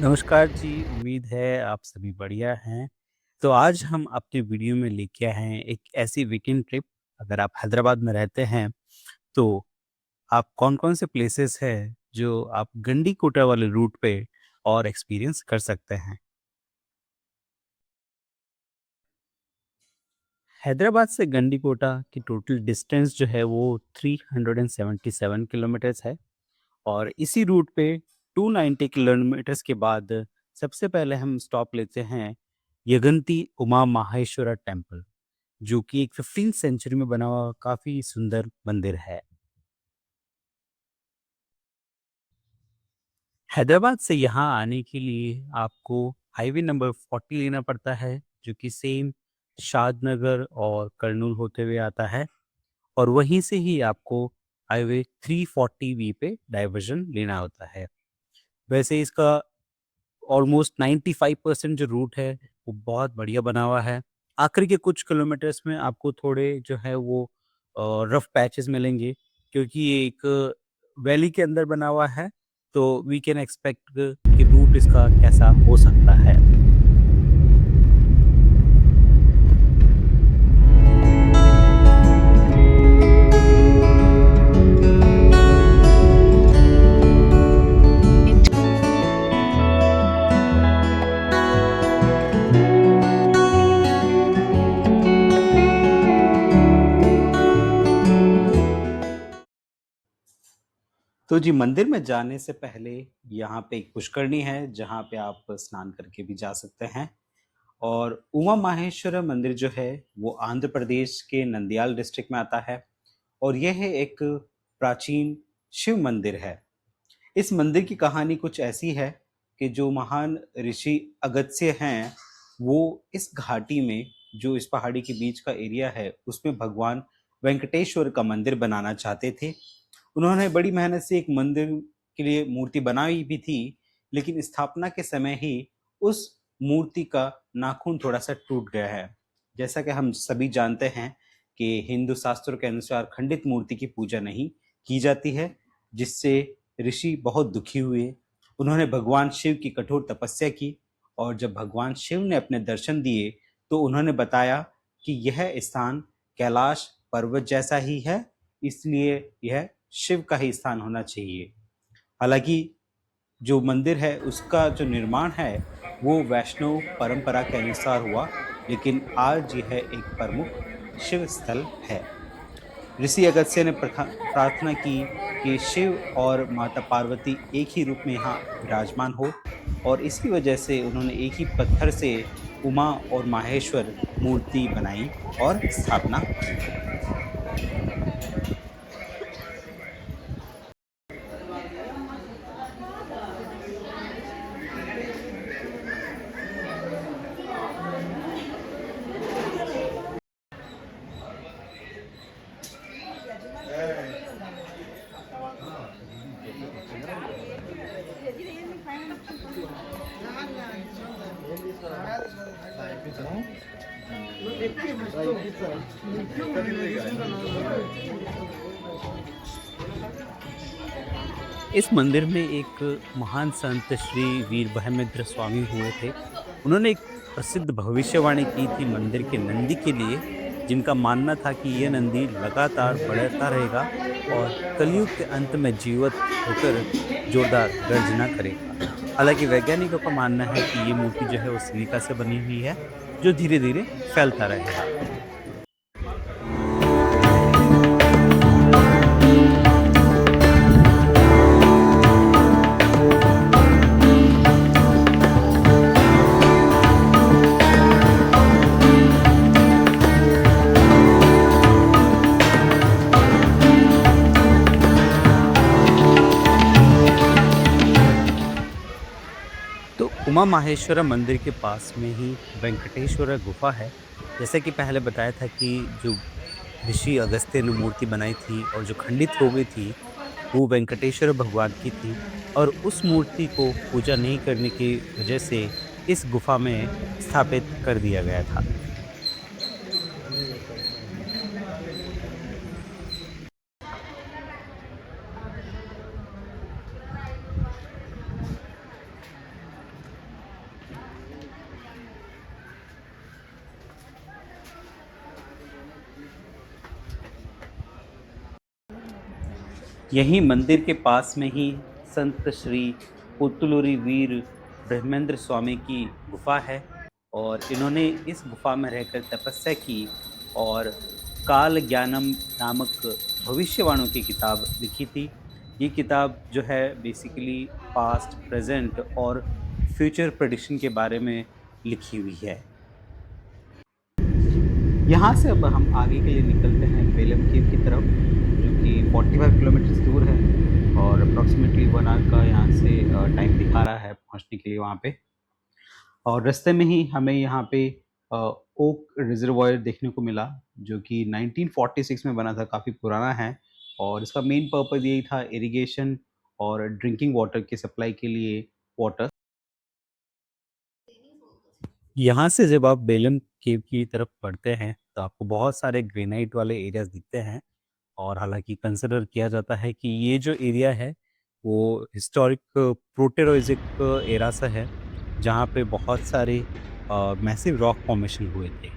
नमस्कार जी, उम्मीद है आप सभी बढ़िया हैं। तो आज हम अपने वीडियो में लेके आए हैं एक ऐसी वीकेंड ट्रिप। अगर आप हैदराबाद में रहते हैं, तो आप कौन-कौन से प्लेसेस हैं जो आप गंडीकोटा वाले रूट पे और एक्सपीरियंस कर सकते हैं। हैदराबाद से गंडीकोटा की टोटल डिस्टेंस जो है वो 377 किलोमीटर्स है और इसी रूट पे 290 किलोमीटर्स के बाद सबसे पहले हम स्टॉप लेते हैं यगंती उमा माहेश्वरा टेम्पल, जो कि एक 15th सेंचुरी में बना हुआ काफ़ी सुंदर मंदिर है। हैदराबाद से यहाँ आने के लिए आपको हाईवे नंबर 40 लेना पड़ता है, जो कि सेम शादनगर और कर्नूल होते हुए आता है और वहीं से ही आपको हाईवे 340 वी पे डाइवर्जन लेना होता है। वैसे इसका ऑलमोस्ट 95% जो रूट है, वो बहुत बढ़िया बना हुआ है। आखिर के कुछ किलोमीटर्स में आपको थोड़े जो है वो रफ़ पैचेज़ मिलेंगे क्योंकि ये एक वैली के अंदर बना हुआ है, तो वी कैन एक्सपेक्ट कि रूट इसका कैसा हो सकता है। तो जी, मंदिर में जाने से पहले यहाँ पे एक पुष्करनी है, जहाँ पे आप स्नान करके भी जा सकते हैं। और उमा माहेश्वरा मंदिर जो है, वो आंध्र प्रदेश के नंदयाल डिस्ट्रिक्ट में आता है और यह एक प्राचीन शिव मंदिर है। इस मंदिर की कहानी कुछ ऐसी है कि जो महान ऋषि अगस्त्य हैं, वो इस घाटी में, जो इस पहाड़ी के बीच का एरिया है, उसमें भगवान वेंकटेश्वर का मंदिर बनाना चाहते थे। उन्होंने बड़ी मेहनत से एक मंदिर के लिए मूर्ति बनाई भी थी, लेकिन स्थापना के समय ही उस मूर्ति का नाखून थोड़ा-सा टूट गया है। जैसा कि हम सभी जानते हैं कि हिंदू शास्त्रों के अनुसार खंडित मूर्ति की पूजा नहीं की जाती है, जिससे ऋषि बहुत दुखी हुए। उन्होंने भगवान शिव की कठोर तपस्या की और जब भगवान शिव ने अपने दर्शन दिए, तो उन्होंने बताया कि यह स्थान कैलाश पर्वत जैसा ही है, इसलिए यह शिव का ही स्थान होना चाहिए। हालाँकि जो मंदिर है उसका जो निर्माण है वो वैष्णव परंपरा के अनुसार हुआ, लेकिन आज यह एक प्रमुख शिव स्थल है। ऋषि अगस्त्य ने प्रार्थना की कि शिव और माता पार्वती एक ही रूप में यहाँ विराजमान हो और इसी वजह से उन्होंने एक ही पत्थर से उमा और माहेश्वर मूर्ति बनाई और स्थापना की। इस मंदिर में एक महान संत श्री वीरभद्र स्वामी हुए थे। उन्होंने एक प्रसिद्ध भविष्यवाणी की थी मंदिर के नंदी के लिए, जिनका मानना था कि यह नंदी लगातार बढ़ता रहेगा और कलयुग के अंत में जीवित होकर जोरदार गर्जना करेगा। हालाँकि वैज्ञानिकों का मानना है कि ये मूर्ति जो है वो सिलिका से बनी हुई है, जो धीरे-धीरे फैलता रहेगा। तो उमा माहेश्वरा मंदिर के पास में ही वेंकटेश्वरा गुफा है। जैसे कि पहले बताया था कि जो ऋषि अगस्त्य ने मूर्ति बनाई थी और जो खंडित हो गई थी, वो वेंकटेश्वर भगवान की थी और उस मूर्ति को पूजा नहीं करने की वजह से इस गुफा में स्थापित कर दिया गया था। यहीं मंदिर के पास में ही संत श्री पोत्तुलूरी वीर ब्रह्मेंद्र स्वामी की गुफा है और इन्होंने इस गुफा में रहकर तपस्या की और काल ज्ञानम नामक भविष्यवाणियों की किताब लिखी थी। ये किताब जो है बेसिकली पास्ट, प्रेजेंट और फ्यूचर प्रेडिक्शन के बारे में लिखी हुई है। यहाँ से अब हम आगे के लिए निकलते हैं बेलम केव की तरफ, जो कि 45 किलोमीटर दूर है और अप्रॉक्सीमेटली 1 आवर का यहाँ से टाइम दिखा रहा है पहुँचने के लिए वहाँ पे। और रास्ते में ही हमें यहाँ पे ओक रिजर्वायर देखने को मिला, जो कि 1946 में बना था, काफ़ी पुराना है और इसका मेन पर्पज़ यही था इरिगेशन और ड्रिंकिंग वाटर की सप्लाई के लिए वाटर। यहाँ से जब आप बेलम केव की तरफ बढ़ते हैं, तो आपको बहुत सारे ग्रेनाइट वाले एरियाज़ दिखते हैं और हालाँकि कंसिडर किया जाता है कि ये जो एरिया है, वो हिस्टोरिक प्रोटेरोज़िक एरा से है, जहाँ पे बहुत सारे मैसिव रॉक फॉर्मेशन हुए थे।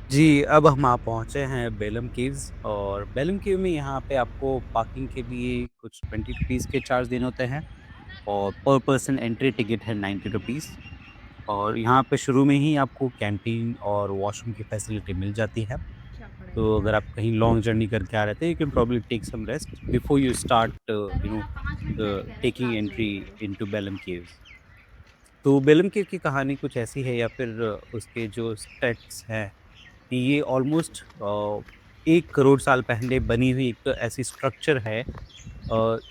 जी, अब हम आ पहुँचे हैं बेलम केव्स और बेलम केव में यहाँ पे आपको पार्किंग के लिए कुछ ₹20 के चार्ज देने होते हैं और पर पर्सन एंट्री टिकट है ₹90। और यहाँ पे शुरू में ही आपको कैंटीन और वॉशरूम की फैसिलिटी मिल जाती है। तो अगर आप कहीं लॉन्ग जर्नी करके आ रहे थे, you can probably take some rest before you start taking entry into Belum caves. तो बेलम केव की कहानी कुछ ऐसी है या फिर उसके जो स्टेट्स हैं कि ये ऑलमोस्ट 1 करोड़ साल पहले बनी हुई एक ऐसी स्ट्रक्चर है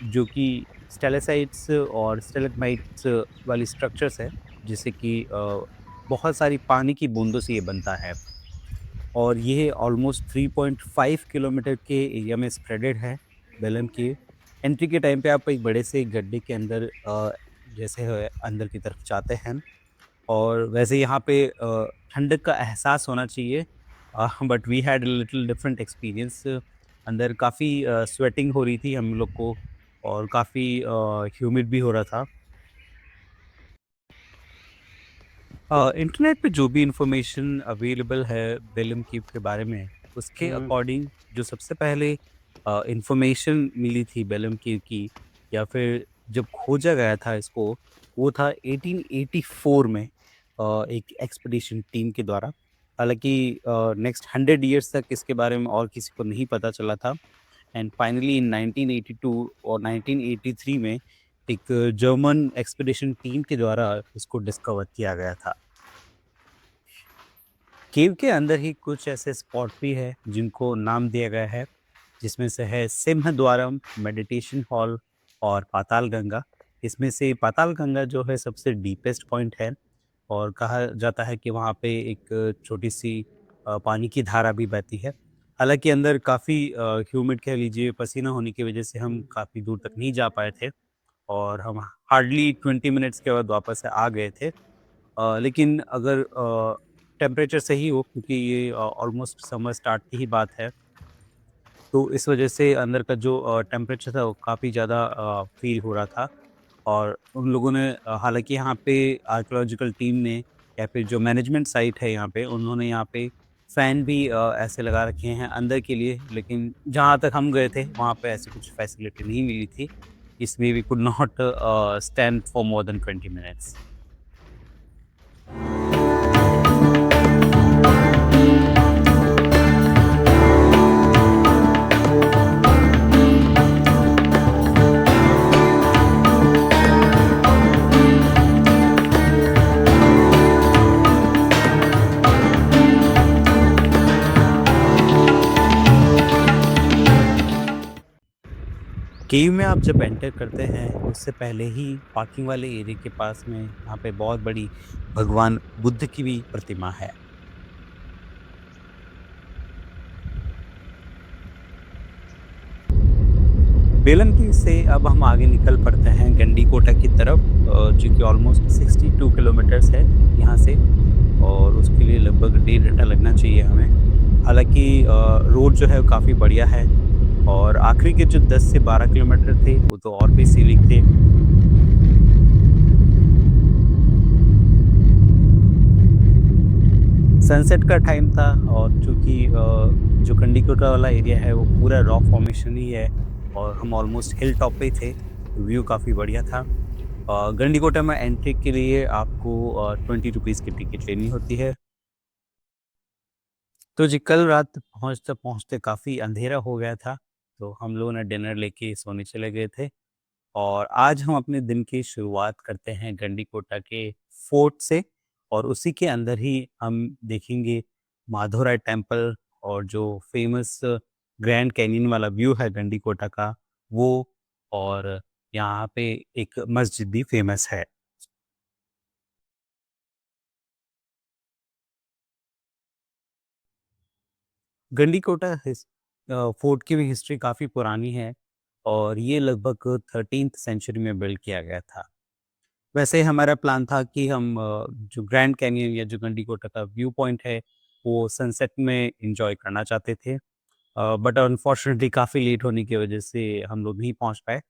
जो कि स्टेलेसाइट्स और स्टेलेग्माइट्स वाली स्ट्रक्चर्स है, जिससे कि बहुत सारी पानी की बूंदों से ये बनता है और ये ऑलमोस्ट 3.5 किलोमीटर के एरिया में स्प्रेडेड है बेलम केव। एंट्री के टाइम पे आप एक बड़े से गड्ढे के अंदर जैसे है अंदर की तरफ जाते हैं और वैसे यहाँ पे ठंडक का एहसास होना चाहिए, but we had a little different experience. अंदर काफ़ी स्वेटिंग हो रही थी हम लोग को और काफ़ी ह्यूमिड भी हो रहा था। इंटरनेट पे जो भी इंफॉर्मेशन अवेलेबल है बेलम कीव के बारे में, उसके हुँ, अकॉर्डिंग जो सबसे पहले इंफॉर्मेशन मिली थी बेलम कीव की या फिर जब खोजा गया था इसको, वो था 1884 में एक एक्सपीडिशन टीम के द्वारा। हालाँकि नेक्स्ट 100 इयर्स तक इसके बारे में और किसी को नहीं पता चला था एंड फाइनली इन 1982 और 1983 में एक जर्मन एक्सपीडिशन टीम के द्वारा इसको डिस्कवर किया गया था। केव के अंदर ही कुछ ऐसे स्पॉट भी है जिनको नाम दिया गया है, जिसमें से है सिंहद्वारम, मेडिटेशन हॉल और पाताल गंगा। इसमें से पाताल गंगा जो है सबसे डीपेस्ट पॉइंट है और कहा जाता है कि वहाँ पे एक छोटी-सी पानी की धारा भी बहती है। हालाँकि अंदर काफ़ी ह्यूमिड कह लीजिए, पसीना होने की वजह से हम काफ़ी दूर तक नहीं जा पाए थे और हम हार्डली 20 मिनट्स के बाद वापस से आ गए थे। लेकिन अगर टेम्परेचर सही हो, क्योंकि ये ऑलमोस्ट समर स्टार्ट की ही बात है, तो इस वजह से अंदर का जो टेम्परेचर था वो काफ़ी ज़्यादा फ़ील हो रहा था और उन लोगों ने हालाँकि यहाँ पे आर्कियोलॉजिकल टीम ने या फिर जो मैनेजमेंट साइट है यहाँ पे, उन्होंने यहाँ पे फ़ैन भी ऐसे लगा रखे हैं अंदर के लिए, लेकिन जहाँ तक हम गए थे वहाँ पे ऐसी कुछ फैसिलिटी नहीं मिली थी। इसलिए we could not stand for more than 20 minutes. Cave में आप जब एंटर करते हैं, उससे पहले ही पार्किंग वाले एरिया के पास में यहाँ पे बहुत बड़ी भगवान बुद्ध की भी प्रतिमा है। बेलमपी से अब हम आगे निकल पड़ते हैं गंडीकोटा की तरफ, जो कि ऑलमोस्ट 62 किलोमीटर्स है यहाँ से और उसके लिए लगभग 1.5 घंटा लगना चाहिए हमें। हालाँकि रोड जो है वो काफ़ी बढ़िया है और आखिरी के जो 10 से 12 किलोमीटर थे, वो तो और भी सीनिक थे। सनसेट का टाइम था और चूँकि जो जो गंडीकोटा वाला एरिया है वो पूरा रॉक फॉर्मेशन ही है और हम ऑलमोस्ट हिल टॉप पे थे, तो व्यू काफ़ी बढ़िया था। गंडीकोटा में एंट्री के लिए आपको 20 रुपीज़ की टिकट लेनी होती है। तो जी कल रात पहुँचते-पहुँचते काफ़ी अंधेरा हो गया था, तो हम लोगों ने डिनर लेके सोने चले गए थे और आज हम अपने दिन की शुरुआत करते हैं गंडीकोटा के फोर्ट से और उसी के अंदर ही हम देखेंगे माधवराय टेम्पल और जो फेमस ग्रैंड कैनियन वाला व्यू है गंडीकोटा का, वो और यहाँ पे एक मस्जिद भी फेमस है। गंडीकोटा फोर्ट की भी हिस्ट्री काफ़ी पुरानी है और ये लगभग 13th सेंचुरी में बिल्ड किया गया था। वैसे हमारा प्लान था कि हम जो ग्रैंड कैनियन या जो गंडीकोटा का व्यू पॉइंट है, वो सनसेट में एन्जॉय करना चाहते थे। बट अनफॉर्चुनेटली काफ़ी लेट होने की वजह से हम लोग नहीं पहुँच पाए।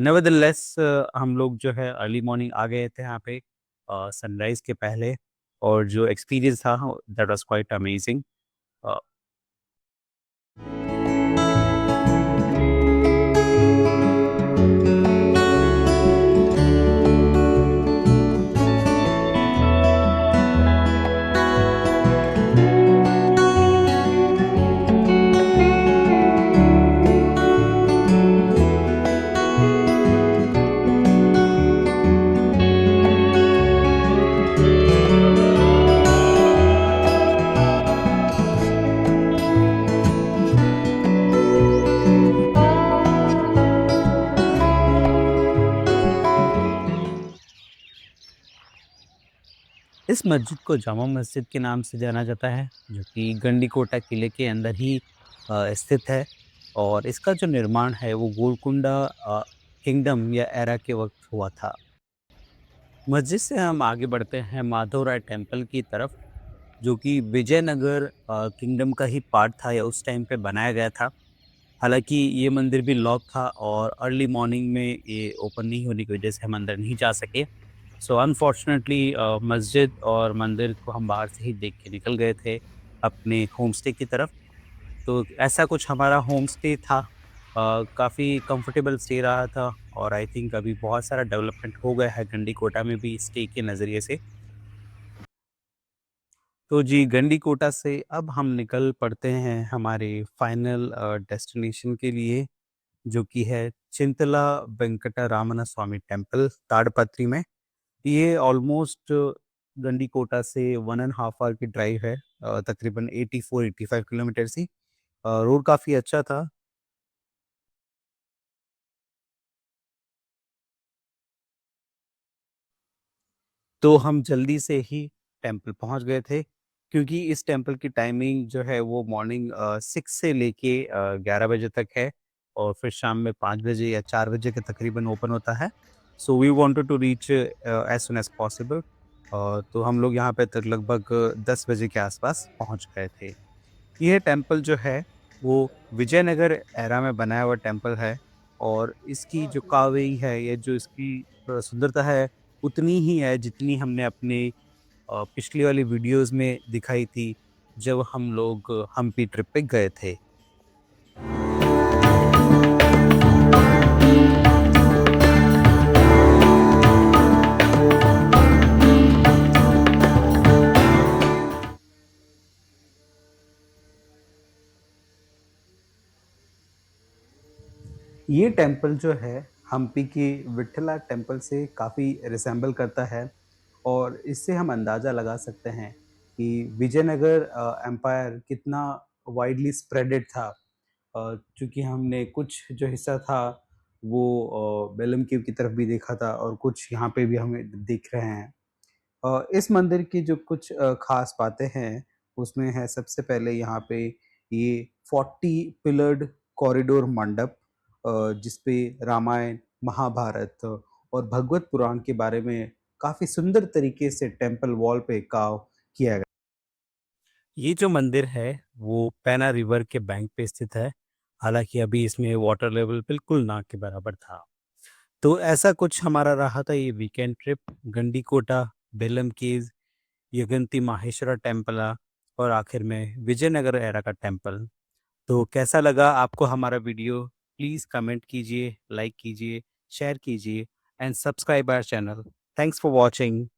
नेवरदलेस हम लोग जो है अर्ली मॉर्निंग आ गए थे यहाँ पे सनराइज़ के पहले और जो एक्सपीरियंस था दैट वाज़ क्वाइट अमेजिंग। अ इस मस्जिद को जामा मस्जिद के नाम से जाना जाता है, जो कि गंडीकोटा किले के अंदर ही स्थित है और इसका जो निर्माण है वो गोलकुंडा किंगडम या एरा के वक़्त हुआ था। मस्जिद से हम आगे बढ़ते हैं माधवराय टेम्पल की तरफ, जो कि विजयनगर किंगडम का ही पार्ट था या उस टाइम पे बनाया गया था। हालाँकि ये मंदिर भी लॉक था और अर्ली मॉर्निंग में ये ओपन नहीं होने की वजह से हम अंदर नहीं जा सके। सो अनफॉर्चुनेटली मस्जिद और मंदिर को हम बाहर से ही देख के निकल गए थे अपने होम स्टे की तरफ। तो ऐसा कुछ हमारा होम स्टे था। काफ़ी कंफर्टेबल स्टे रहा था और आई थिंक अभी बहुत सारा डेवलपमेंट हो गया है गंडीकोटा में भी स्टे के नज़रिए से। तो जी गंडीकोटा से अब हम निकल पड़ते हैं हमारे फाइनल डेस्टिनेशन के लिए, जो कि है चिंतला वेंकटा रामना स्वामी टेम्पल ताड़पत्री में। ये ऑलमोस्ट गंडीकोटा से 1 एंड हाफ आवर की ड्राइव है, तकरीबन 84-85 किलोमीटर्स ही। रोड काफ़ी अच्छा था। तो हम जल्दी से ही टेम्पल पहुँच गए थे, क्योंकि इस टेम्पल की टाइमिंग जो है वो मॉर्निंग 6 से लेके 11 बजे तक है और फिर शाम में 5 बजे या 4 बजे के तकरीबन ओपन होता है। So we wanted to reach as soon as possible. तो हम लोग यहाँ पे तक लगभग 10 बजे के आस-पास पहुँच गए थे। ये टेम्पल जो है वो विजयनगर एरा में बनाया हुआ टेम्पल है और इसकी जो कार्विंग है या जो इसकी सुंदरता है उतनी ही है जितनी हमने अपने पिछली वाली वीडियोस में दिखाई थी जब हम लोग हम्पी ट्रिप पे गए थे। ये टेम्पल जो है हम्पी की विट्ठला टेम्पल से काफ़ी रिसेम्बल करता है और इससे हम अंदाज़ा लगा सकते हैं कि विजयनगर एम्पायर कितना वाइडली स्प्रेडेड था। चूँकि हमने कुछ जो हिस्सा था वो बेलम केव की तरफ भी देखा था और कुछ यहाँ पे भी हमें दिख रहे हैं। इस मंदिर की जो कुछ ख़ास बातें हैं, उसमें है सबसे पहले यहाँ पे ये 40 पिलर्ड कॉरिडोर मंडप, जिस पे रामायण, महाभारत और भगवत पुराण के बारे में काफ़ी सुंदर तरीके से टेम्पल वॉल पे कार्व किया गया। ये जो मंदिर है, वो पैना रिवर के बैंक पे स्थित है। हालाँकि अभी इसमें वाटर लेवल बिल्कुल ना के बराबर था। तो ऐसा कुछ हमारा रहा था ये weekend trip Gandikota, Belum caves, Yaganti Maheshwara temple और आखिर में विजयनगर एरा का टेम्पल। तो कैसा लगा आपको हमारा वीडियो? प्लीज़ कमेंट कीजिए, लाइक कीजिए, शेयर कीजिए and subscribe our channel. Thanks for watching.